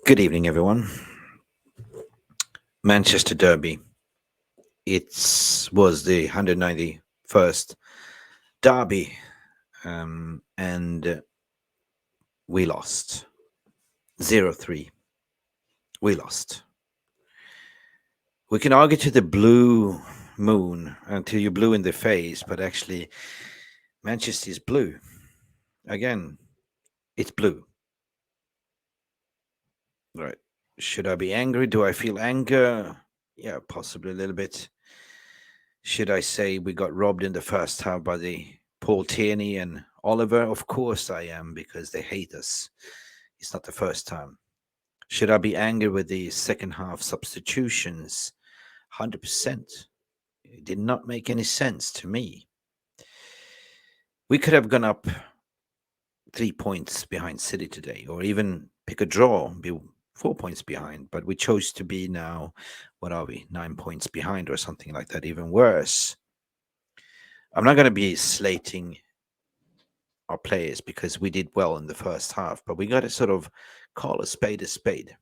Good evening, everyone. Manchester Derby. It was the 191st Derby, and we lost 0-3. We lost. We can argue to the blue moon until you're blue in the face, but actually, Manchester is blue. Again, it's blue. Right. Should I be angry? Do I feel anger? Yeah, possibly a little bit. Should I say we got robbed in the first half by the Paul Tierney and Oliver? Of course I am, because they hate us. It's not the first time. Should I be angry with the second half substitutions? 100%. It did not make any sense to me. We could have gone up 3 points behind City today, or even pick a draw, be 4 points behind, but we chose to be now, what are we, 9 points behind or something like that, even worse. I'm not going to be slating our players because we did well in the first half, but we got to sort of call a spade a spade.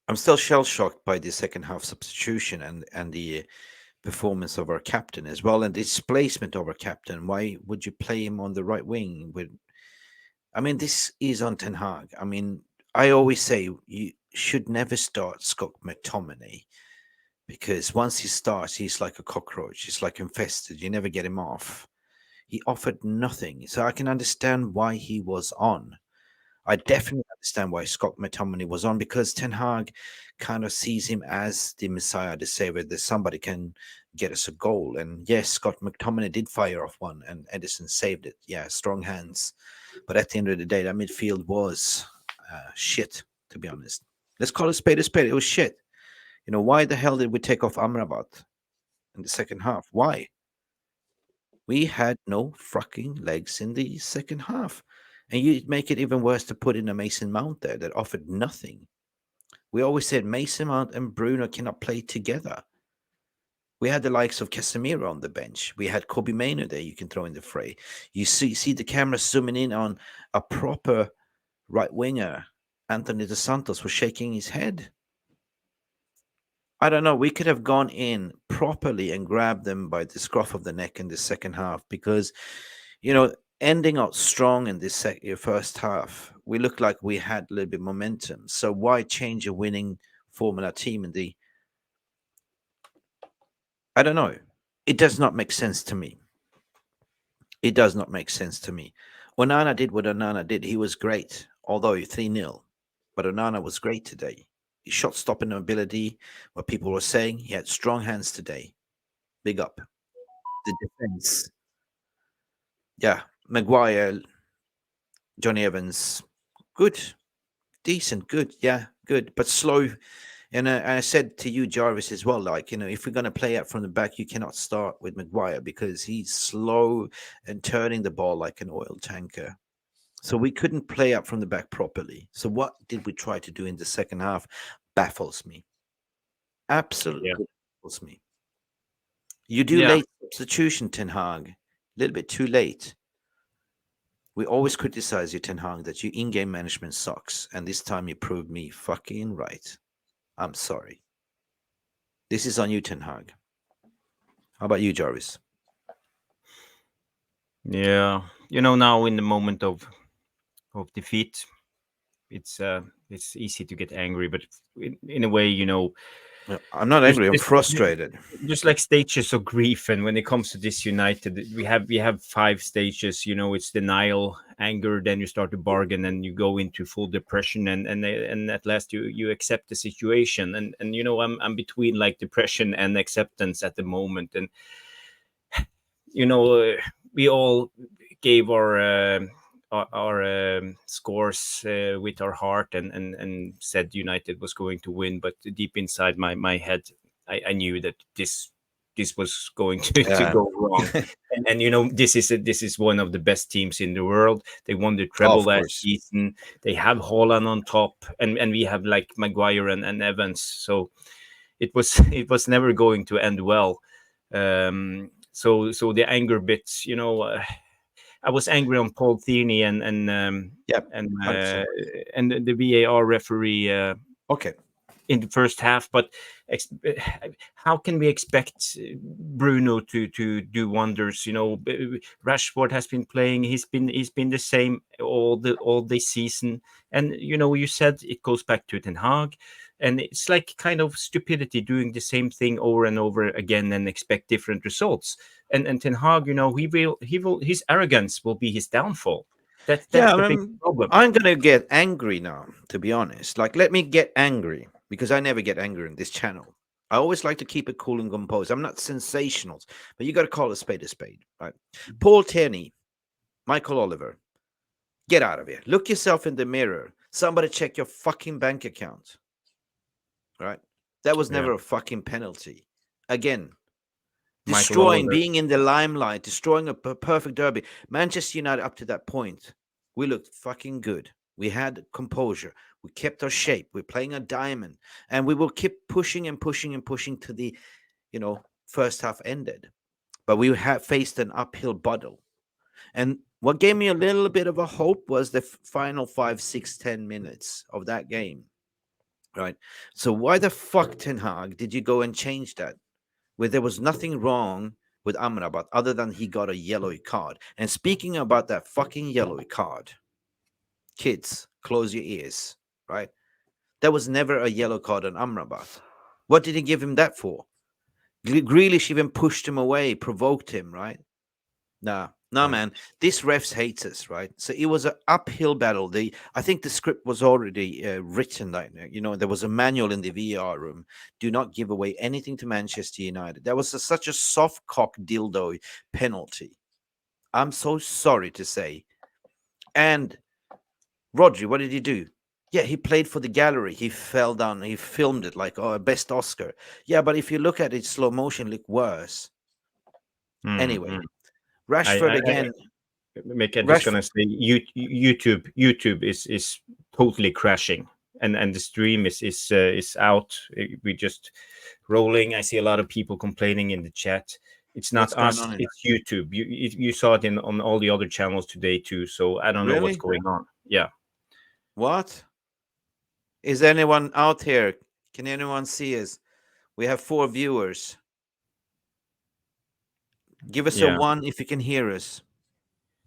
I'm still shell shocked by the second half substitution and the performance of our captain as well, and the displacement of our captain. Why would you play him on the right wing? This is on Ten Hag. I always say you should never start Scott McTominay, because once he starts, he's like a cockroach. He's like infested. You never get him off. He offered nothing. So I can understand why he was on. I definitely understand why Scott McTominay was on, because Ten Hag kind of sees him as the Messiah, the savior, that somebody can get us a goal. And yes, Scott McTominay did fire off one and Edison saved it. Yeah, strong hands. But at the end of the day, that midfield was shit, to be honest. Let's call it spade a spade. It was shit. Why the hell did we take off Amrabat in the second half? Why? We had no fucking legs in the second half. And you make it even worse to put in a Mason Mount there that offered nothing. We always said Mason Mount and Bruno cannot play together. We had the likes of Casemiro on the bench. We had Kobe Mainoo there you can throw in the fray. You see the camera zooming in on a proper right winger. Anthony Dos Santos was shaking his head. I don't know. We could have gone in properly and grabbed them by the scruff of the neck in the second half, because, ending out strong in this first half, we looked like we had a little bit of momentum. So why change a winning formula team in the? I don't know. It does not make sense to me. It does not make sense to me. Onana did what Onana did. He was great, although 3-0. But Onana was great today. His shot stopping ability, what people were saying, he had strong hands today. Big up. The defense. Yeah. Maguire, Johnny Evans, good. Decent, good. Yeah, good. But slow. And I said to you, Jarvis, as well, if we're going to play out from the back, you cannot start with Maguire because he's slow and turning the ball like an oil tanker. So we couldn't play up from the back properly. So what did we try to do in the second half? Baffles me. Absolutely baffles me. You do late substitution, Ten Hag. A little bit too late. We always criticize you, Ten Hag, that your in-game management sucks. And this time you proved me fucking right. I'm sorry. This is on you, Ten Hag. How about you, Jarvis? Yeah, now in the moment of defeat, it's easy to get angry, but in a way, I'm not there's, angry. I'm there's frustrated. there's like stages of grief, and when it comes to this United, we have 5 stages. It's denial, anger, then you start to bargain, and you go into full depression, and at last you accept the situation, and I'm between like depression and acceptance at the moment, and we all gave our scores with our heart, and said United was going to win, but deep inside my head, I knew that this was going to Yeah. go wrong. And this is one of the best teams in the world. They won the treble Of last course. season. They have Holland on top, and we have like Maguire and Evans. So it was it was never going to end well. So the anger bits, I was angry on Paul Tierney Yep, and 100%. uh, and the VAR referee Okay. in the first half. But ex- how can we expect Bruno to do wonders? Rashford has been playing. He's been the same all this season. And you said it goes back to Ten Hag, and it's like kind of stupidity doing the same thing over and over again and expect different results. And Ten Hag, his arrogance will be his downfall. That's Yeah, the big problem. I'm gonna get angry now, to be honest. Like, let me get angry because I never get angry in this channel. I always like to keep it cool and composed. I'm not sensational, but you got to call a spade, right? Paul Tierney, Michael Oliver, get out of here. Look yourself in the mirror. Somebody check your fucking bank account, right? That was Yeah, never a fucking penalty. Again, Michael destroying, Oliver. being in the limelight, destroying a perfect derby. Manchester United, up to that point, we looked fucking good. We had composure. We kept our shape. We're playing a diamond, and we will keep pushing and pushing and pushing to the, first half ended. But we had faced an uphill battle, and what gave me a little bit of a hope was the final 5, 6, 10 minutes of that game. Right. So why the fuck, Ten Hag, did you go and change that? Where there was nothing wrong with Amrabat other than he got a yellow card. And speaking about that fucking yellow card, kids, close your ears, right? There was never a yellow card on Amrabat. What did he give him that for? Grealish even pushed him away, provoked him, right? Nah, Yeah. man. This refs hates us, right? So it was an uphill battle. I think the script was already written. Like, there was a manual in the VR room. Do not give away anything to Manchester United. That was such a soft cock dildo penalty. I'm so sorry to say. And Rodri, what did he do? Yeah, he played for the gallery. He fell down. He filmed it like, oh, best Oscar. Yeah, but if you look at it slow motion, look worse. Mm, Anyway, mm. Rashford again. Mick, I'm just Rashford. gonna say, YouTube is totally crashing, and the stream is out. We just rolling. I see a lot of people complaining in the chat. It's not What's going us. on in It's YouTube. You saw it in on all the other channels today too. So I don't know what's Really? going on. Yeah, What? Is anyone out here? Can anyone see us? We have 4 viewers. Give us a yeah. one if you can hear us.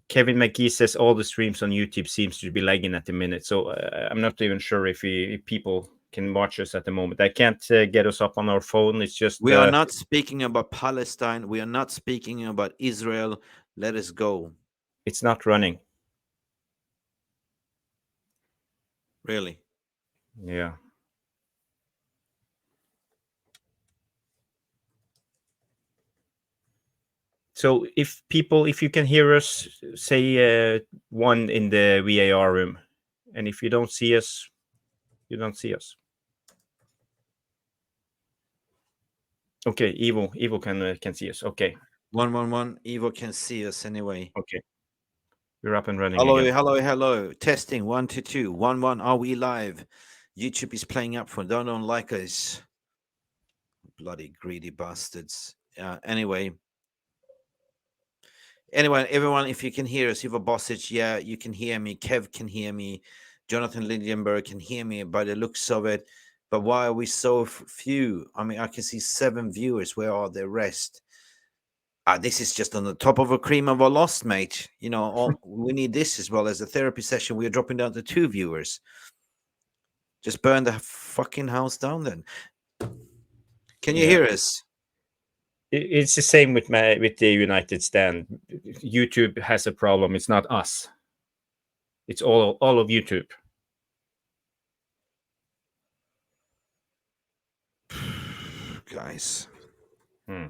Kevin McGee says all the streams on YouTube seems to be lagging at the minute. So I'm not even sure if people can watch us at the moment. I can't get us up on our phone. It's just We are not speaking about Palestine. We are not speaking about Israel. Let us go. it's not running. Really. Yeah. So if you can hear us, say one in the VAR room, and if you don't see us, you don't see us. Okay, Evo can see us. Okay, 111. Evo can see us anyway. okay, we're up and running Hello, again. hello, hello. Testing 122. 11. Are we live? YouTube is playing up for don't like us. Bloody greedy bastards. Anyway, everyone, if you can hear us, Ivo Bosic, yeah, you can hear me. Kev can hear me. Jonathan Lindenberg can hear me by the looks of it. But why are we so few? I mean, I can see 7 viewers. Where are the rest? This is just on the top of a cream of a lost, mate. We need this as well as a therapy session. We are dropping down to 2 viewers. Just burn the fucking house down then. Can you Yeah, hear us? it's the same with the United stand. YouTube has a problem. It's not us. It's all of YouTube. Guys. Hmm.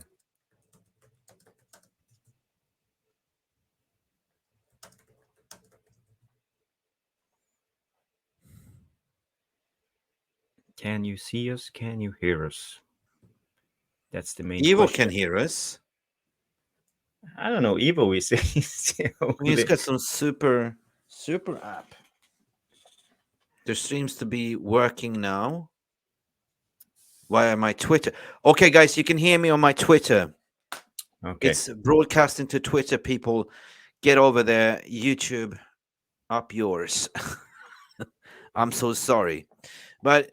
Can you see us? Can you hear us? That's the main Evo can question. hear us. I don't know. Evo is He's only. got some super app. There seems to be working now via my Twitter. Okay, guys, you can hear me on my Twitter. Okay. It's broadcasting to Twitter, people. Get over there, YouTube, up yours. I'm so sorry, but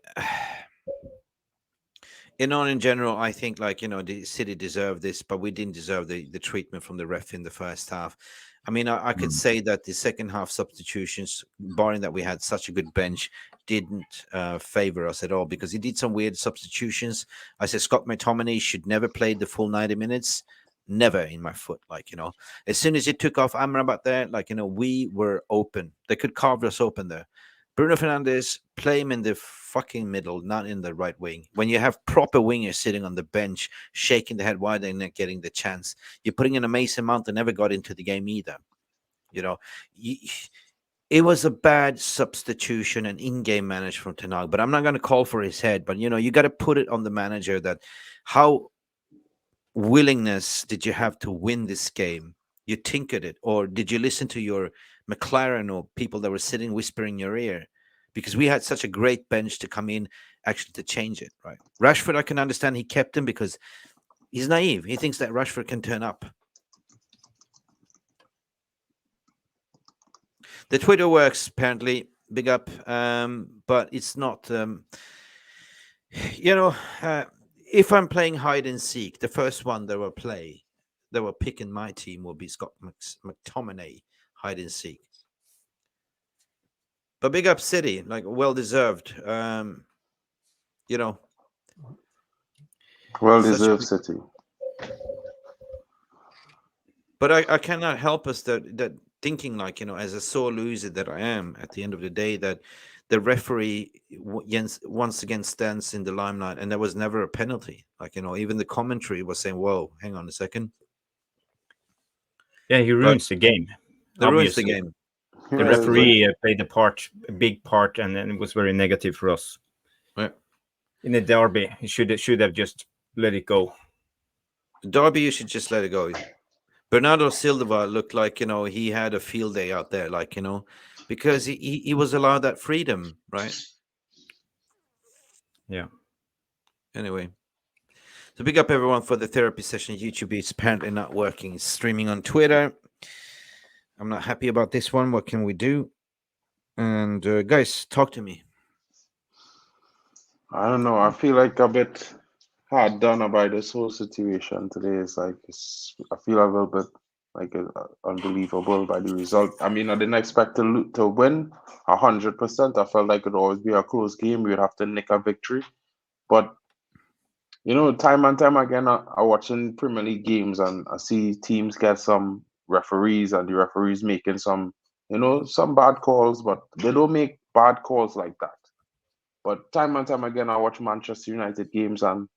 in general, I think like the city deserved this, but we didn't deserve the treatment from the ref in the first half. I mean, I could Mm. say that the second half substitutions, barring that we had such a good bench, didn't favor us at all because he did some weird substitutions. I said Scott McTominay should never play the full 90 minutes. Never in my foot, as soon as he took off Amrabat there, we were open. They could carve us open there. Bruno Fernandes, play him in the fucking middle, not in the right wing. When you have proper wingers sitting on the bench, shaking the head wide and not getting the chance, you're putting in a Mason Mount that never got into the game either. You know, Y- it was a bad substitution and in-game management from Tenag. But I'm not going to call for his head. But you got to put it on the manager that how willingness did you have to win this game? You tinkered it, or did you listen to your McLaren or people that were sitting whispering in your ear? Because we had such a great bench to come in actually to change it, right? Rashford, I can understand he kept him because he's naive. He thinks that Rashford can turn up. The Twitter works apparently. Big up, but it's not. You know, uh, if I'm playing hide and seek, the first one that will pick in my team will be Scott McTominay hide and seek. But big up City, like well deserved. You know, Well such. deserved City. But I cannot help us that thinking as a sore loser that I am at the end of the day that the referee once again stands in the limelight and there was never a penalty. Even the commentary was saying, "Whoa, hang on a second." Yeah, he But ruins the game. that ruins the Obviously, game. the Yeah, That's it's the like, referee played a big part, and it was very negative for us right. in the derby. He should have just let it go. Derby, you should just let it go. Bernardo Silva looked like he had a field day out there, because he was allowed that freedom, right? Yeah. Anyway, so big up everyone for the therapy session. YouTube is apparently not working. It's streaming on Twitter. I'm not happy about this one. What can we do? And guys, talk to me. I don't know. I feel like a bit hard done by this whole situation today. I feel a little bit like unbelievable by the result. I mean, I didn't expect to win 100%. I felt like it'd always be a close game. We'd have to nick a victory, but time and time again, I watching Premier League games and I see teams get some referees and the referees making some bad calls, but they don't make bad calls like that. But time and time again, I watch Manchester United games and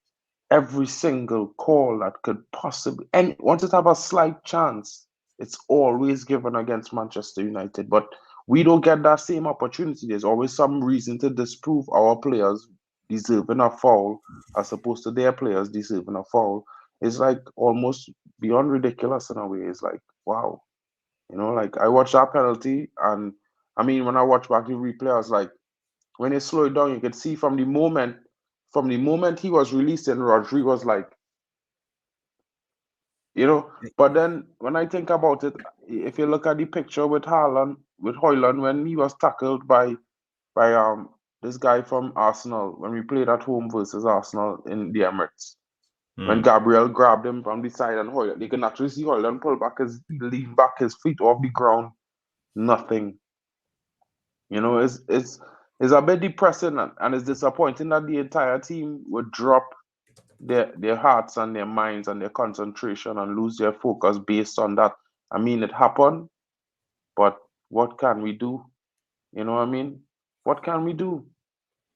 every single call that could possibly, and once it have a slight chance, it's always given against Manchester United. But we don't get that same opportunity. There's always some reason to disprove our players deserving a foul as opposed to their players deserving a foul. It's like almost beyond ridiculous in a way. It's like, wow. Like I watched that penalty and I mean when I watch back the replay, I was like, when they slow it down, you could see from the moment he was released and Rodri was like, but then when I think about it, if you look at the picture with Haaland, with Hoyland, when he was tackled by this guy from Arsenal, when we played at home versus Arsenal in the Emirates, when Mm. Gabriel grabbed him from the side and Hoyland, you can actually see Hoyland pull back lean back his feet off the ground. Nothing. It's a bit depressing and it's disappointing that the entire team would drop their hearts and their minds and their concentration and lose their focus based on that. I mean, it happened, but what can we do? You know what I mean? What can we do?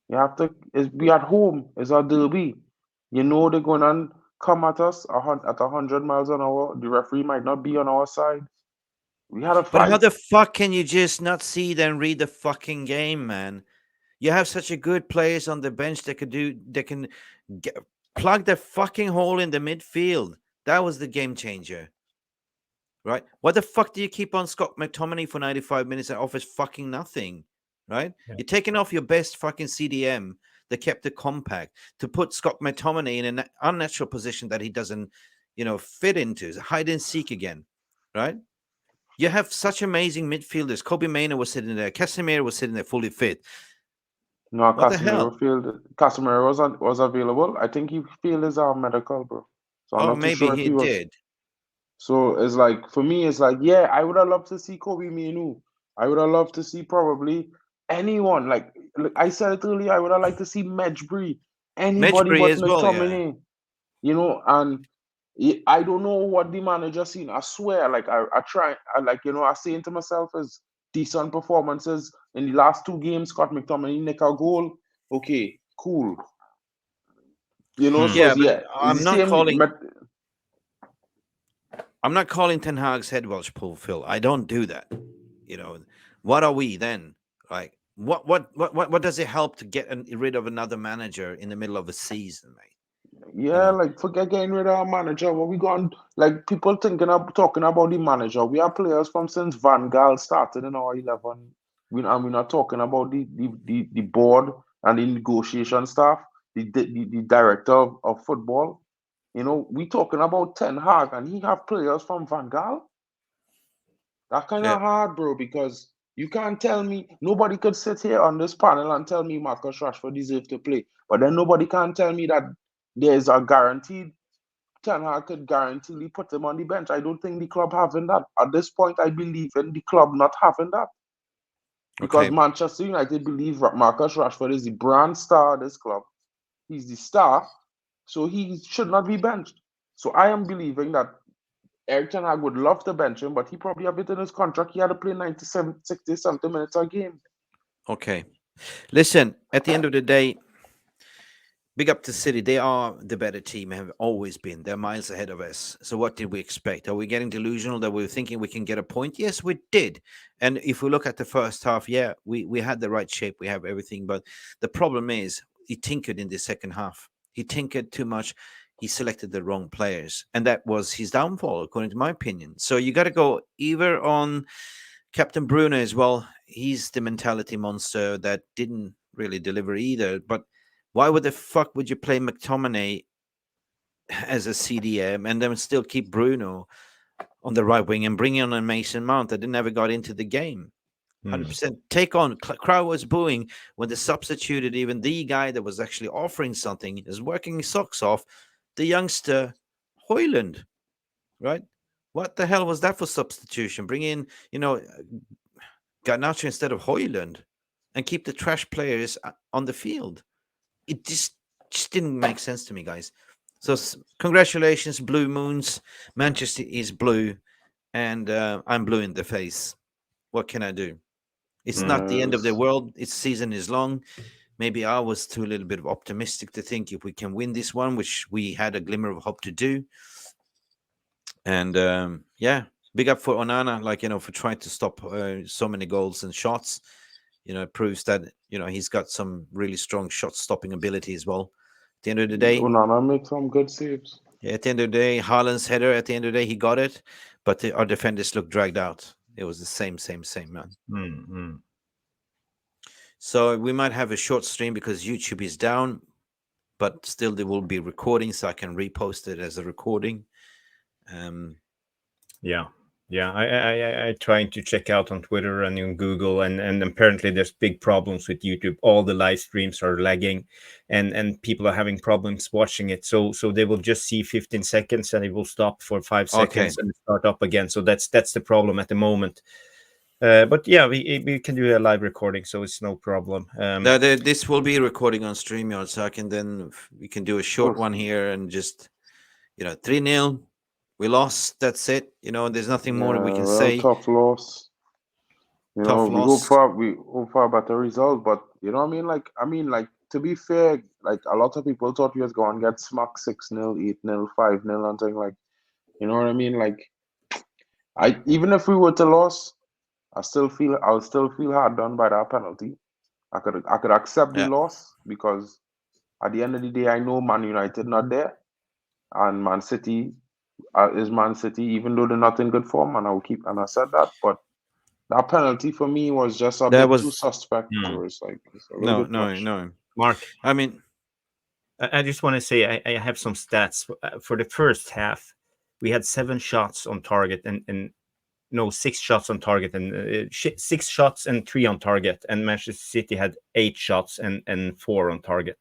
You have to be at home. It's a derby. They're going to come at us at 100 miles an hour. The referee might not be on our side. We had a But how fight. the fuck can you just not see then read the fucking game, man? You have such a good players on the bench that can get, plug the fucking hole in the midfield. That was the game changer, right? What the fuck do you keep on Scott McTominay for 95 minutes and offers fucking nothing, right? Yeah. You're taking off your best fucking CDM that kept the compact to put Scott McTominay in an unnatural position that he doesn't, fit into. Hide and seek again, right? You have such amazing midfielders. Kobe Mainoo was sitting there. Casemiro was sitting there fully fit. No, What the hell? Casemiro was available. I think he failed his medical, bro. So I'm Oh, not too maybe sure if he he was. did. So it's like for me, it's like yeah, I would have loved to see Kobe Minu. I would have loved to see probably anyone. Like I said it earlier, I would have liked to see Medjbri, anybody Medjbri but as well, yeah. McTominay. And I don't know what the manager seen. I swear, like I try, I saying to myself is decent performances in the last two games. Scott McTominay nick a goal. Okay, cool. So Hmm. Yeah, it's, but yeah, it's the same. I'm not calling Ten Hag's head Welsh pull, Phil. I don't do that. You know, what are we then? Like, what does it help to get rid of another manager in the middle of a season, mate? You Yeah, know, like forget getting rid of our manager. What we gone like people thinking of talking about the manager. We have players from since Van Gaal started in our 11. We're not talking about the board and the negotiation staff, the director of football. We talking about Ten Hag and he have players from Van Gaal. That kind yeah, of hard, bro, because you can't tell me nobody could sit here on this panel and tell me Marcus Rashford deserves to play. But then nobody can tell me that there's a guaranteed Ten Hag could guaranteely put him on the bench. I don't think the club having that. At this point, I believe in the club not having that. Because okay, Manchester United believe Marcus Rashford is the brand star of this club. He's the star, so he should not be benched. So I am believing that Eric Ten Hag would love to bench him, but he probably have it in his contract. He had to play 97, 60 something minutes a game. okay. Listen, at the end of the day, big up to City. They are the better team, have always been. They're miles ahead of us. So what did we expect? Are we getting delusional that we were thinking we can get a point? Yes, we did. And if we look at the first half, yeah, we had the right shape. We have everything. But the problem is he tinkered in the second half. He tinkered too much. He selected the wrong players. And that was his downfall, according to my opinion. So you got to go either on Captain Bruno as well. He's the mentality monster that didn't really deliver either. But why would the fuck would you play McTominay as a CDM and then still keep Bruno on the right wing and bring in a Mason Mount that never got into the game? Hmm. 100% take on. Crowd was booing when they substituted even the guy that was actually offering something, is working his socks off, the youngster Hoyland, right? What the hell was that for substitution? Bring in, Garnacho instead of Hoyland and keep the trash players on the field. It just didn't make sense to me, guys. So congratulations, Blue Moons. Manchester is blue, and I'm blue in the face. What can I do? It's not the end of the Yes. world. Its season is long. Maybe I was too a little bit optimistic to think if we can win this one, which we had a glimmer of hope to do. And yeah, big up for Onana, for trying to stop so many goals and shots. It proves that he's got some really strong shot stopping ability as well. At the end of the day, Onana make some good saves. yeah, at the end of the day, Haaland's header. At the end of the day, he got it, but our defenders looked dragged out. It was the same, man. Hmm. Hmm. So we might have a short stream because YouTube is down, but still there will be recording, so I can repost it as a recording. Um, Yeah, yeah. I trying to check out on Twitter and on Google, and apparently there's big problems with YouTube. All the live streams are lagging, and people are having problems watching it. So they will just see 15 seconds and it will stop for 5 seconds okay, and start up again. So that's the problem at the moment. But yeah, we can do a live recording, so it's no problem. now this will be recording on StreamYard, so I can then we can do a short Tough. one here and just 3-0. We lost. That's it. There's nothing more that we Yeah, can well, say. tough loss. Tough loss. We hope for a better result, but you know what I mean? Like to be fair, like a lot of people thought we was going to get smacked 6-0, 8-0, 5-0, and thing like you know what I mean? Like I even if we were to lose, I'll still feel hard done by that penalty. I could accept the Yeah. loss because at the end of the day I know Man United not there and Man City is Man City, even though they're not in good form, and I said that, but that penalty for me was just a That bit too was suspect, Hmm. bro. It's a little no, bit no, much. no. Mark, I mean, I just want to say I have some stats for the first half. We had 7 shots on target, and no 6 shots on target and 6 shots and 3 on target, and Manchester City had 8 shots and 4 on target.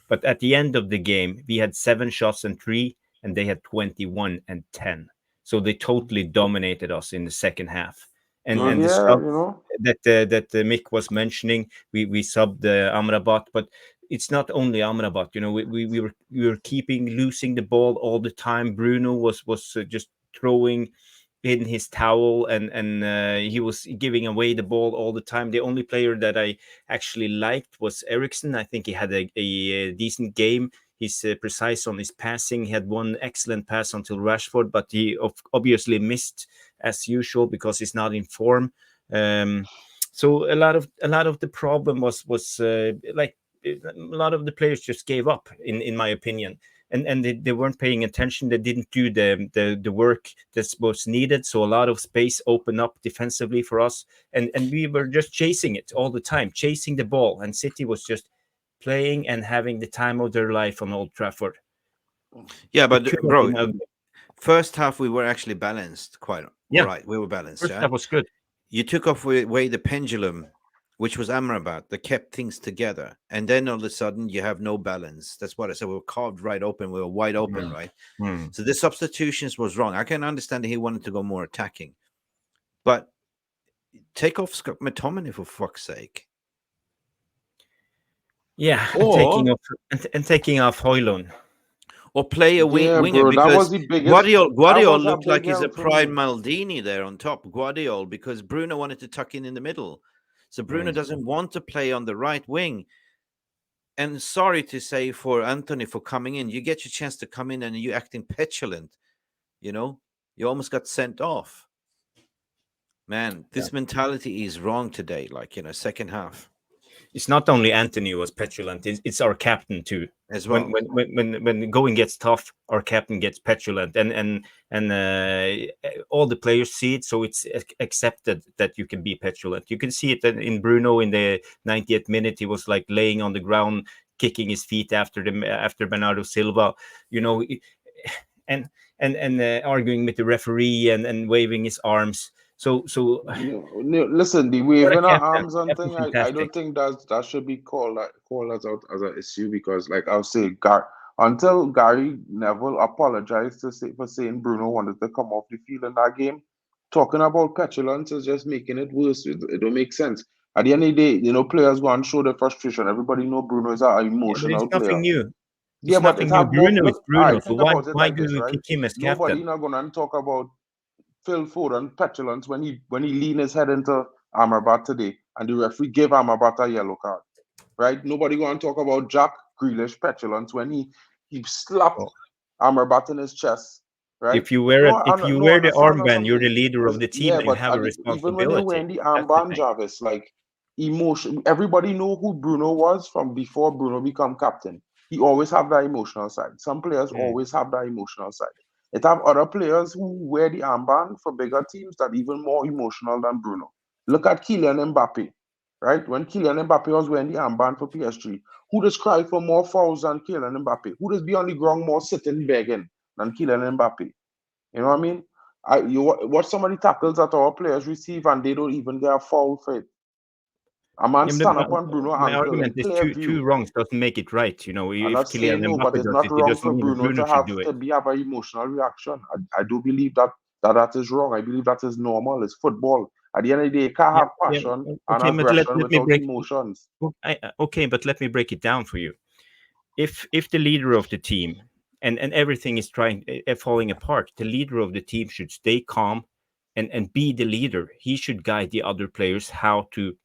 But at the end of the game, we had 7 shots and 3, and they had 21 and 10. So they totally dominated us in the second half. And the Yeah, stuff you know. that Mick was mentioning, we subbed Amrabat, but it's not only Amrabat. We were keeping losing the ball all the time. Bruno was just throwing in his towel, and he was giving away the ball all the time. The only player that I actually liked was Ericsson. I think he had a decent game. He's precise on his passing. He had one excellent pass until Rashford, but he obviously missed as usual because he's not in form. Um, so a lot of the problem was like a lot of the players just gave up, in my opinion, and they weren't paying attention. They didn't do the work that was needed. So a lot of space opened up defensively for us, and we were just chasing it all the time, chasing the ball, and City was just playing and having the time of their life on Old Trafford. Yeah, It but could have bro, been ugly. first half we were actually balanced, quite all Yeah, right. We were balanced. first Yeah, half was good. you took off away the pendulum, which was Amrabat, that kept things together, and then all of a sudden you have no balance. That's what I said. We were carved right open. We were wide open, Mm. right? Mm. So the substitutions was wrong. I can understand that he wanted to go more attacking, but take off Scott McTominay for fuck's sake, Yeah, and taking or off and taking off Hoylund. play a Yeah, winger, bro, that was because the biggest. That Guardiol was a looked like big he's a help for prime me. Maldini there on top. Guardiol, because Bruno wanted to tuck in the middle, so Bruno Mm. doesn't want to play on the right wing. And sorry to say for Anthony for coming in, you get your chance to come in and you acting petulant. You know, you almost got sent off. Man, Yeah. this mentality is wrong today. Like, second half It's not only Anthony who was petulant; it's our captain too. as When well. when when the going gets tough, our captain gets petulant, and all the players see it, so it's accepted that you can be petulant. You can see it in Bruno in the 90th minute. He was like laying on the ground, kicking his feet after Bernardo Silva, you know, and and arguing with the referee and waving his arms. So No, no, listen, the what a waving our captain! arms and Captain thing, I fantastic. don't think that should be called as out as an issue because, like I'll say, until Gary Neville apologized for saying Bruno wanted to come off the field in that game, talking about petulance is just making it worse. It don't make sense. At the end of the day, players go and show their frustration. Everybody know Bruno is an Yeah, but emotional it's nothing player. new. Yeah, It's but it nothing new. have more. Bruno is Look, all Bruno. right, So think why about it why like do this, we right? pick him as Nobody captain? not gonna talk about Phil Foden petulance when he leaned his head into Amrabat today, and the referee gave Amrabat a yellow card, right? Nobody going to talk about Jack Grealish petulance when he slapped Well, Amrabat in his chest, right? if you No, wear the understand armband, you're the something. leader of the team. Yeah, You but have a even when you're responsibility. wearing the That's the armband, thing. Jarvis, like emotion, everybody know who Bruno was from before Bruno become captain. He always have that emotional side. Some players Mm. always have that emotional side. It have other players who wear the armband for bigger teams that even more emotional than Bruno. Look at Kylian Mbappe, right? When Kylian Mbappe was wearing the armband for PSG, who does cry for more fouls than Kylian Mbappe? Who does be on the ground more sitting begging than Kylian Mbappe? You know what I mean? You watch some of the tackles that our players receive and they don't even get a foul for it. A man Yeah, but stand up on Bruno my ankle argument in is clear two view. wrongs doesn't make it right. You know, I'm if not saying Kylian no, but Mbappe it's does not it, it wrong doesn't for mean that Bruno Bruno to should have do it. to have an emotional reaction. I do believe that is wrong. I believe that is normal. It's football. At the end of the day, you can't Yeah, have yeah. passion and Okay, but aggression let me without break. emotions. Okay, but let me break it down for you. If the leader of the team and everything is trying falling apart, the leader of the team should stay calm and be the leader. He should guide the other players how to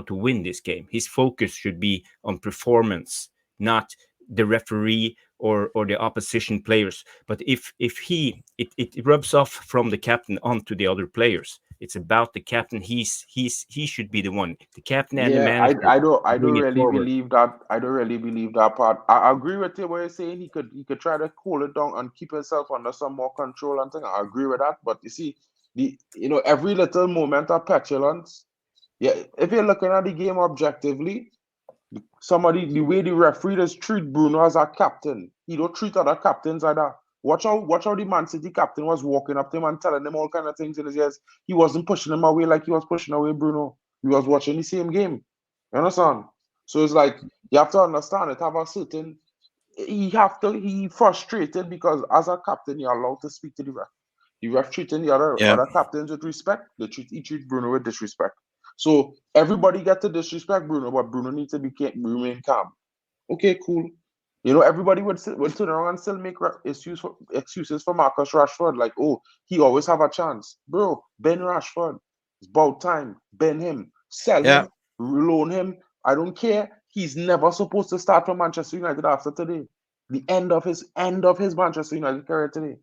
win this game. His focus should be on performance, not the referee or the opposition players. But if it rubs off from the captain onto the other players. It's about the captain. He should be the one, the captain and the Yeah, I manager, I don't I don't bring it really forward. believe that. I don't really believe that part. I agree with you what you're saying. He could try to cool it down and keep himself under some more control and thing. I agree with that. But you see, every little moment of petulance. Yeah, if you're looking at the game objectively, the way the referee does treat Bruno as a captain, he don't treat other captains like that. Watch how the Man City captain was walking up to him and telling him all kind of things in his ears. He wasn't pushing him away like he was pushing away Bruno. He was watching the same game. You understand? So it's like you have to understand it. Have a certain he frustrated because as a captain you're allowed to speak to the ref. The ref treating the Yeah. other captains with respect. He treat Bruno with disrespect. So everybody get to disrespect Bruno, but Bruno needs to remain calm. Okay, cool. Everybody would turn around and still make excuses for Marcus Rashford. Like, oh, he always have a chance. Bro, Ben Rashford. It's about time. Ben him. Sell Yeah. him. Loan him. I don't care. He's never supposed to start for Manchester United after today. The end of his Manchester United career today.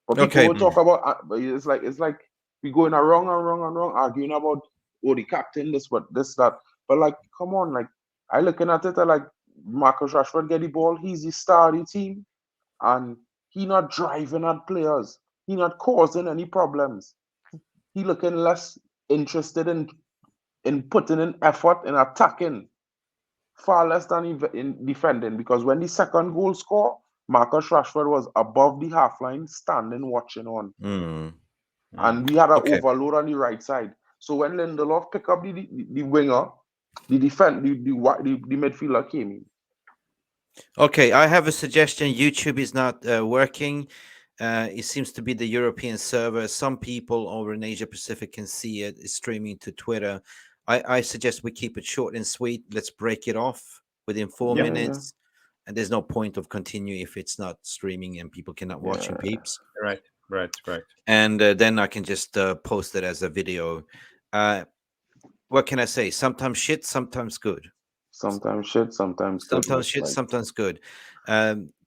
But people Okay. will talk about but it's like we going wrong and wrong and wrong, arguing about the captain, this, that. But like, come on, like I looking at it like Marcus Rashford get the ball, he's the star of the team, and he not driving at players, he not causing any problems. He looking less interested in putting in effort in attacking, far less than in defending. Because when the second goal score, Marcus Rashford was above the half line, standing watching on. Mm. And we had an Okay. overload on the right side. So when Lindelof picked up the winger, the midfielder came in. Okay, I have a suggestion. YouTube is not working. It seems to be the European server. Some people over in Asia Pacific can see it. It's streaming to Twitter. I suggest we keep it short and sweet. Let's break it off within four Yep. Yeah, minutes. And there's no point of continuing if it's not streaming and people cannot watching yeah. peeps. Right. Right. Right. And then I can just post it as a video. Uh, what can I say? Sometimes shit, sometimes good. Sometimes shit, sometimes good. Sometimes Like shit, like sometimes good.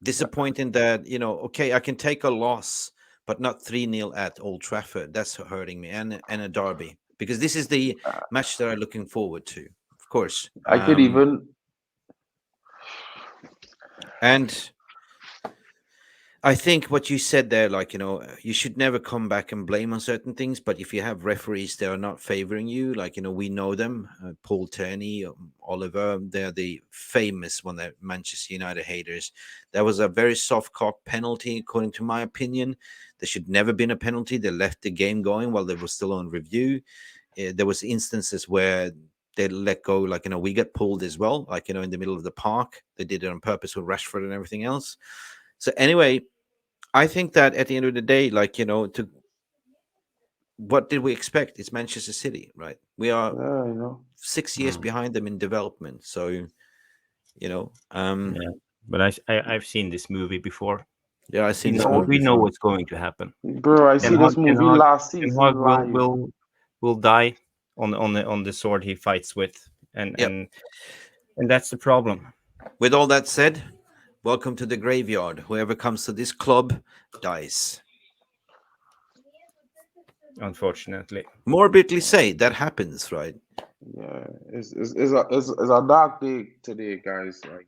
Disappointing that, okay, I can take a loss, but not 3-0 at Old Trafford. That's hurting me, and a derby, because this is the match that I'm looking forward to, of course. I could even And I think what you said there, like, you should never come back and blame on certain things. But if you have referees that are not favoring you, like, we know them, Paul Turney, Oliver, they're the famous one, that Manchester United haters. That was a very soft cock penalty, according to my opinion. There should never been a penalty. They left the game going while they were still on review. There was instances where they let go, like, we got pulled as well, like, in the middle of the park. They did it on purpose with Rashford and everything else. So anyway, I think that at the end of the day, like, to what did we expect? It's Manchester City, right? We are yeah, 6 years Mm. behind them in development. So, Yeah. But I've seen this movie before. yeah, I've We seen this know movie we know before. what's going to happen. bro. I Ten see Hag this movie last Ten season Hag live. will die on the sword he fights with, and Yep. and that's the problem. With all that said, welcome to the graveyard. Whoever comes to this club dies. Unfortunately. Morbidly say that happens, right? Yeah, it's a dark day today, guys. Like,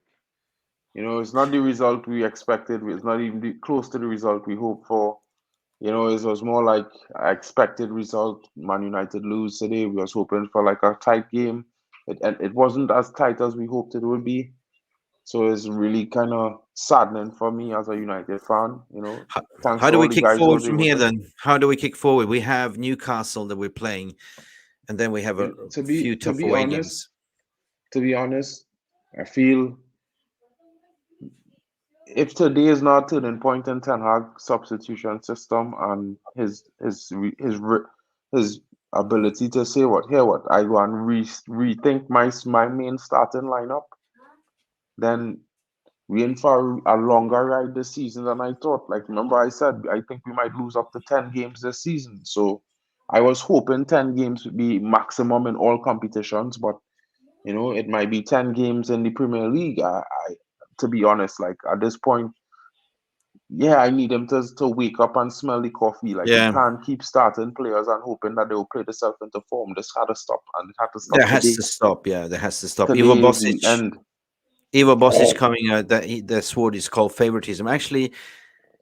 it's not the result we expected. It's not even close to the result we hoped for. It was more like I expected result. Man United lose today. We was hoping for like a tight game. And it wasn't as tight as we hoped it would be. So it's really kind of saddening for me as a United fan. How, Thanks how to do we all the kick guys who forward was from able here to. then? How do we kick forward? We have Newcastle that we're playing, and then we have a To few be to tough be away honest, games. to be honest, I feel if today is not a turning point in Ten Hag substitution system and his ability to say what I want rethink my main starting lineup, then we in for a longer ride this season than I thought. Like, remember I said I think we might lose up to 10 games this season. So I was hoping 10 games would be maximum in all competitions, but it might be 10 games in the Premier League. I to be honest, like at this point, yeah, I need him to wake up and smell the coffee. Like, we Yeah, can't keep starting players and hoping that they will play themselves into form. This had to stop, and it had to stop that has today. to stop. Yeah, that has to stop. Ivo Today is the Bosic. end. Ivo Bosic coming out that that's what is called favoritism. Actually,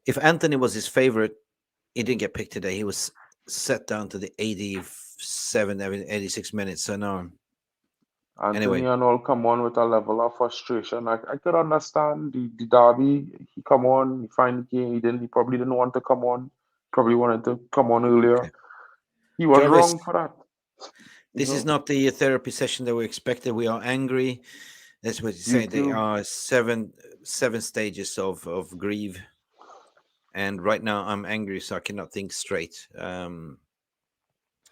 if Anthony was his favorite, he didn't get picked today. He was set down to the 87, 86 minutes. So no, Anthony Anyway, and all come on with a level of frustration. I could understand the derby. He come on, he find the game. He probably didn't want to come on. Probably wanted to come on earlier. okay. He was Jarvis, wrong for that. You this is know. not the therapy session that we expected. We are angry. That's what you You say. There too. are seven stages of grief, and right now I'm angry, so I cannot think straight.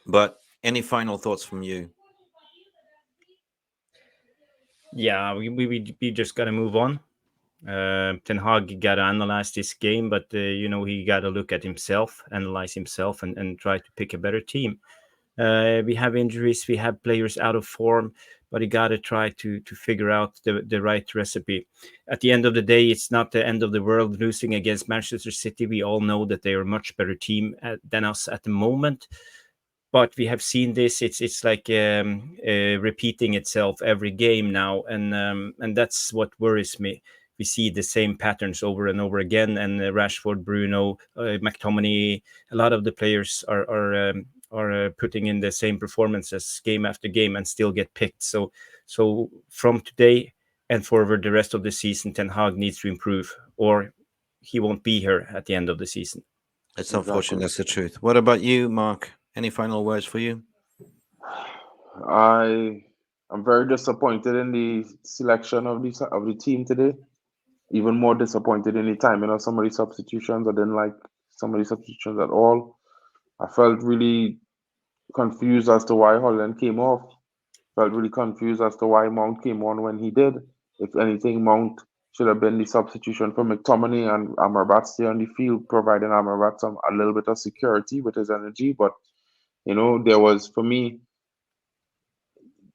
But any final thoughts from you? Yeah, we just got to move on. Ten Hag got to analyze this game, but he got to look at himself, analyze himself, and try to pick a better team. We have injuries, we have players out of form, but you got to try to figure out the right recipe. At the end of the day, it's not the end of the world losing against Manchester City. We all know that they are a much better team than us at the moment, but we have seen this. It's like repeating itself every game now, and that's what worries me. We see the same patterns over and over again, and Rashford, Bruno, McTominay, a lot of the players are putting in the same performances game after game and still get picked. So from today and forward the rest of the season, Ten Hag needs to improve, or he won't be here at the end of the season. It's unfortunate. Exactly. That's the truth. What about you, Mark? Any final words for you? I am very disappointed in the selection of the team today. Even more disappointed in the timing of some of the substitutions. I didn't like some of the substitutions at all. I felt really confused as to why Holland came off. Felt really confused as to why Mount came on when he did. If anything, Mount should have been the substitution for McTominay and Amrabat stay on the field, providing Amrabat a little bit of security with his energy. But there was, for me,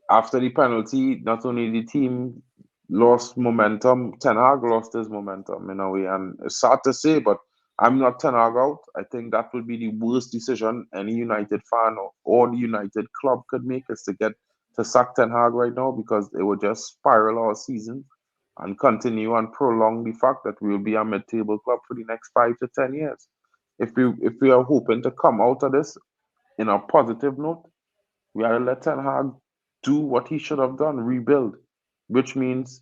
after the penalty, not only the team lost momentum, Ten Hag lost his momentum in a way. And it's sad to say, but I'm not Ten Hag out. I think that would be the worst decision any United fan or the United club could make, is to sack Ten Hag right now, because it would just spiral our season and continue and prolong the fact that we will be a mid-table club for the next 5 to 10 years. If we are hoping to come out of this in a positive note, we had to let Ten Hag do what he should have done, rebuild, which means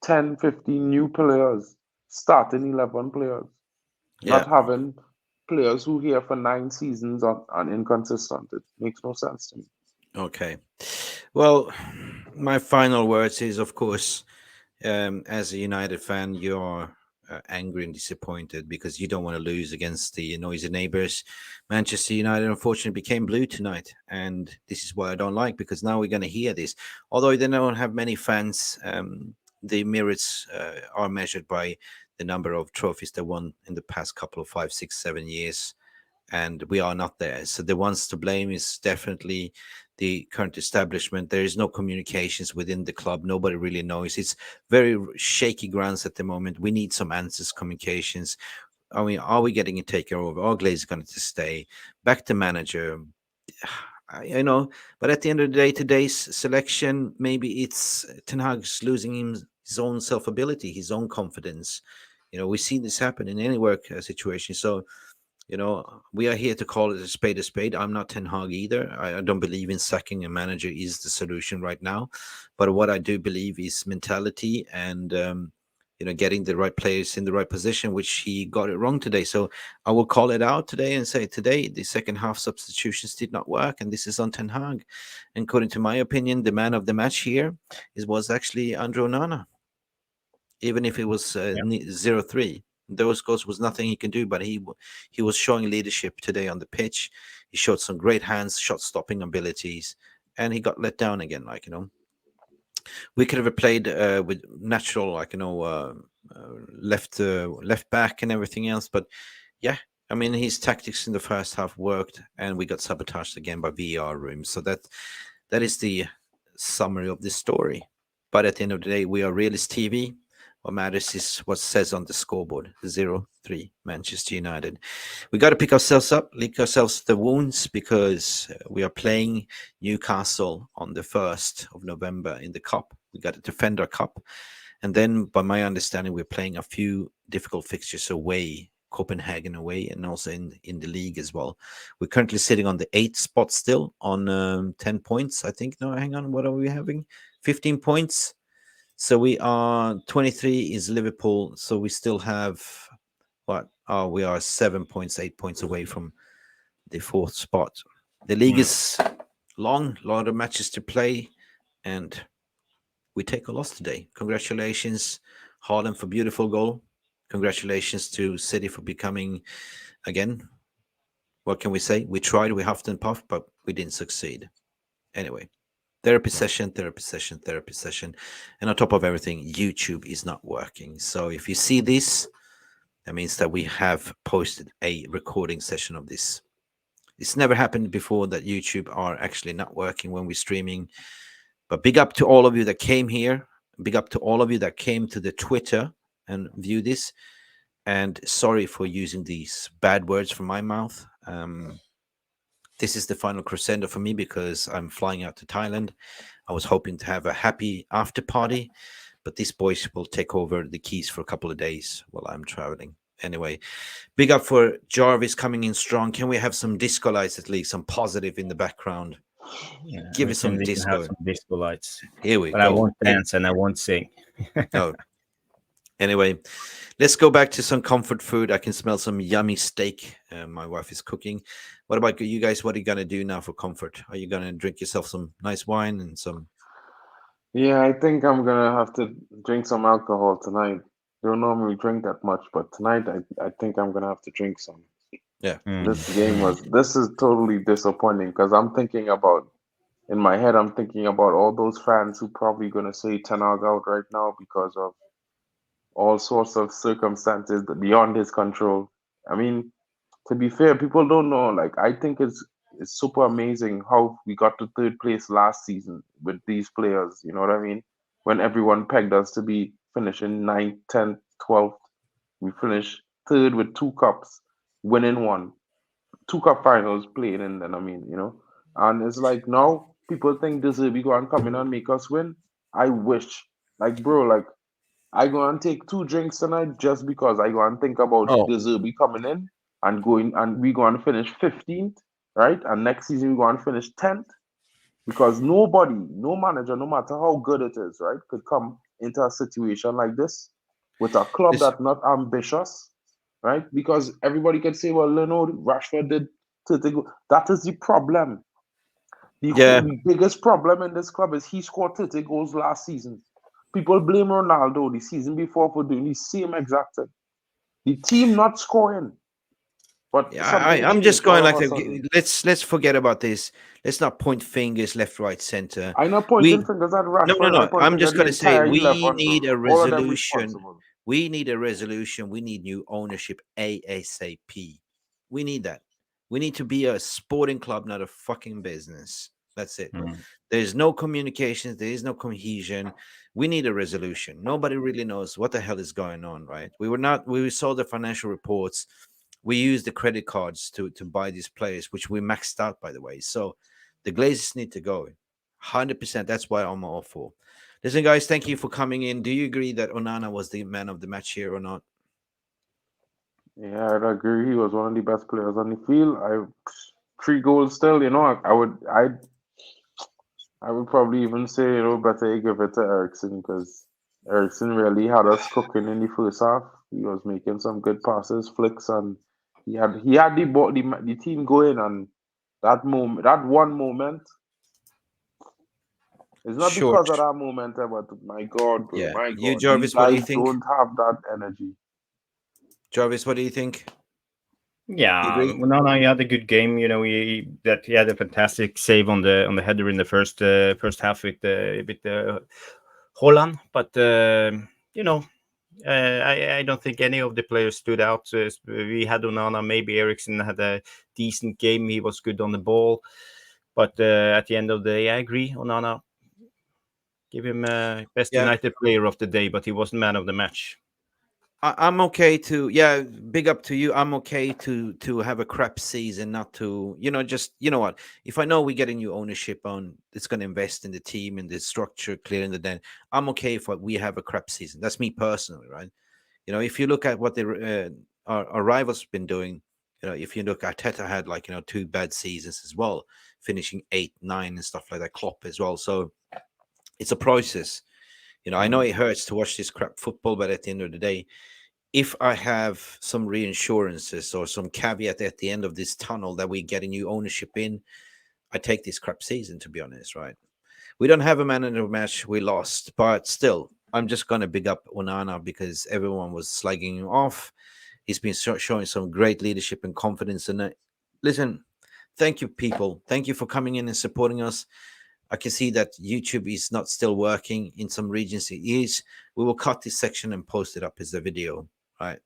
10, 15 new players, starting 11 players, Yeah. not having players who here for 9 seasons and inconsistent. It makes no sense to me. Okay. Well, my final words is, of course, as a United fan, you're angry and disappointed because you don't want to lose against the noisy neighbors. Manchester United, unfortunately, became blue tonight, and this is what I don't like, because now we're going to hear this. Although they don't have many fans, the merits are measured by the number of trophies they won in the past couple of 5, 6, 7 years, and we are not there. So the ones to blame is definitely the current establishment. There is no communications within the club. Nobody really knows. It's very shaky grounds at the moment. We need some answers, communications. I mean, are we getting a takeover? Are Glaze going to stay? Back to manager. But at the end of the day, today's selection, maybe it's Ten Hag's losing his own self ability, his own confidence. We see this happen in any work situation. So we are here to call it a spade a spade. I'm not Ten Hag either. I don't believe in sacking a manager is the solution right now. But what I do believe is mentality and, getting the right players in the right position, which he got it wrong today. So I will call it out today and say today the second half substitutions did not work. And this is on Ten Hag. And according to my opinion, the man of the match here was actually Andre Onana, even if it was 0-3. Those goals was nothing he can do, but he was showing leadership today on the pitch. He showed some great hands, shot stopping abilities, and he got let down again. We could have played with natural, left back and everything else. But yeah, I mean, his tactics in the first half worked, and we got sabotaged again by VAR rooms. So that is the summary of this story. But at the end of the day, we are Realist TV. What matters is what says on the scoreboard: 0-3 Manchester United. We got to pick ourselves up, lick ourselves the wounds, because we are playing Newcastle on the 1st of November in the Cup. We got to defend our Cup. And then, by my understanding, we're playing a few difficult fixtures away Copenhagen away, and also in the league as well. We're currently sitting on the 8th spot still on 10 points, I think. No, hang on. What are we having? 15 points. So we are 23 is Liverpool. So we still have what? Oh, we are 7 points, 8 points away from the 4th spot. The league is long, a lot of matches to play, and we take a loss today. Congratulations, Haaland, for beautiful goal. Congratulations to City for becoming, again, what can we say? We tried, we huffed and puffed, but we didn't succeed. Anyway, therapy session, therapy session, therapy session. And on top of everything, YouTube is not working. So if you see this, that means that we have posted a recording session of this. It's never happened before that YouTube are actually not working when we're streaming. But big up to all of you that came here. Big up to all of you that came to the Twitter and view this. And sorry for using these bad words from my mouth. This is the final crescendo for me because I'm flying out to Thailand. I was hoping to have a happy after party, but these boys will take over the keys for a couple of days while I'm traveling. Anyway, big up for Jarvis coming in strong. Can we have some disco lights at least, some positive in the background? Yeah, Give us some we can have disco. some disco lights, Here we but I go. won't dance and I won't sing. No. Anyway, let's go back to some comfort food. I can smell some yummy steak. My wife is cooking. What about you guys? What are you gonna do now for comfort? Are you gonna drink yourself some nice wine and some? Yeah, I think I'm gonna have to drink some alcohol tonight. Don't normally drink that much, but tonight I think I'm gonna have to drink some. Yeah, This is totally disappointing because I'm thinking about, in my head, I'm thinking about all those fans who probably gonna say Ten Hag out right now because of all sorts of circumstances beyond his control. I mean, to be fair, people don't know. Like, I think it's super amazing how we got to third place last season with these players. You know what I mean? When everyone pegged us to be finishing ninth, 10th, 12th, we finished third with two cups, winning one, two cup finals playing in. Then I mean, and it's like now people think this will be going to come in and make us win. I wish, like, bro, like I go and take two drinks tonight just because I go and think about Oh, De Zerbi coming in and going, and we go and finish 15th, right? And next season we go and finish 10th because nobody, no manager, no matter how good it is, right, could come into a situation like this with a club this. that's not ambitious, right? Because everybody can say, well, Rashford did 30 goals. That is the problem. Yeah, The biggest problem in this club is he scored 30 goals last season. People blame Ronaldo the season before for doing the same exact thing. The team not scoring, but yeah. something I'm just changed going all of like a sudden. let's forget about this. Let's not point fingers left, right, center. I not pointing We fingers at no, Rashford. I no. point I'm finger at just the gonna say entire we 11, need bro. a All of them resolution. responsible. We need a resolution. We need new ownership ASAP. We need that. We need to be a sporting club, not a fucking business. That's it. Mm. There's no communications. There is no cohesion. We need a resolution. Nobody really knows what the hell is going on, right? We were not. We saw the financial reports. We used the credit cards to buy these players, which we maxed out, by the way. So the Glazers need to go. 100%. That's why I'm all for. Listen, guys, thank you for coming in. Do you agree that Onana was the man of the match here or not? Yeah, I'd agree. He was one of the best players on the field. Three goals still. I would probably even say, better you give it to Ericsson because Ericsson really had us cooking in the first half. He was making some good passes, flicks, and he had the ball, the team going. And that moment, that one moment, it's not Short. because of that moment, but my God, bro, Yeah. my You, God, these Jarvis, what do you guys think? don't have that energy. Jarvis, what do you think? You Yeah, agree? well, no, he had a good game. He had a fantastic save on the header in the first half with Holland, but you know, I don't think any of the players stood out. We had Onana, maybe Ericsson had a decent game. He was good on the ball, but at the end of the day, I agree. Onana, give him best Yeah. United player of the day, but he wasn't man of the match. I'm okay to, yeah, big up to you. I'm okay to have a crap season, not to, just, what, if I know we get a new ownership on, it's going to invest in the team, in the structure, clearing the den. I'm okay if we have a crap season. That's me personally, right? If you look at what our rivals have been doing. If you look, Arteta had like 2 bad seasons as well, finishing 8, 9, and stuff like that. Klopp as well. So it's a process. I know it hurts to watch this crap football, but at the end of the day, if I have some reinsurances or some caveat at the end of this tunnel that we get a new ownership in, I take this crap season, to be honest, right? We don't have a man in the match. We lost, but still, I'm just going to big up Onana because everyone was slagging him off. He's been showing some great leadership and confidence in it. Listen, thank you, people. Thank you for coming in and supporting us. I can see that YouTube is not still working in some regions. It is. We will cut this section and post it up as a video, right?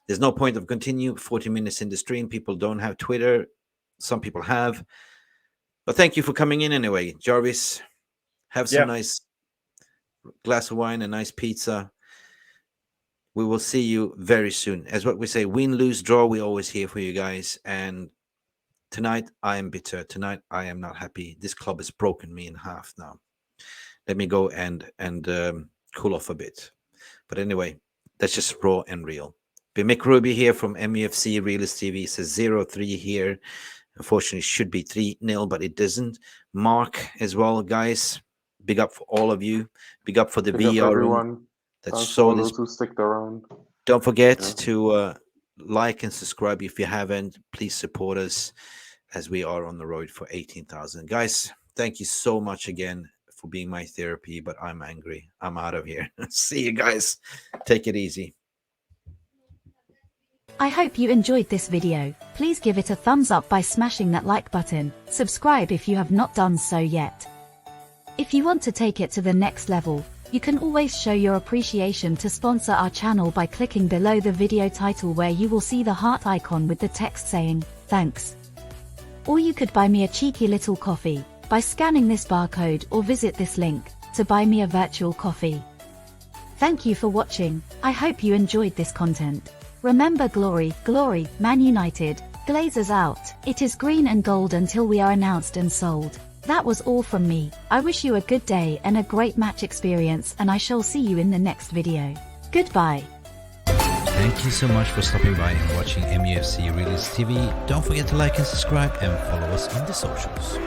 There's no point of continue 40 minutes in the stream. People don't have Twitter. Some people have. But thank you for coming in anyway. Jarvis, have some nice glass of wine and nice pizza. We will see you very soon. As what we say, win, lose, draw, we always here for you guys. And tonight, I am bitter. Tonight, I am not happy. This club has broken me in half now. Let me go and cool off a bit. But anyway, that's just raw and real. Mick Ruby here from Mufc Realist TV says 0-3 here. Unfortunately, it should be 3-0, but it doesn't. Mark as well, guys. Big up for all of you. Big up for the VR room. That's so those who stick around. Don't forget to like and subscribe if you haven't. Please support us as we are on the road for 18,000. Guys, thank you so much again for being my therapy, but I'm angry. I'm out of here. See you guys. Take it easy. I hope you enjoyed this video. Please give it a thumbs up by smashing that like button. Subscribe if you have not done so yet. If you want to take it to the next level, you can always show your appreciation to sponsor our channel by clicking below the video title where you will see the heart icon with the text saying, thanks. Or you could buy me a cheeky little coffee by scanning this barcode or visit this link to buy me a virtual coffee. Thank you for watching. I hope you enjoyed this content. Remember glory, glory, Man United, Glazers out. It is green and gold until we are announced and sold. That was all from me. I wish you a good day and a great match experience, and I shall see you in the next video. Goodbye. Thank you so much for stopping by and watching MUFC Realist TV. Don't forget to like and subscribe and follow us on the socials.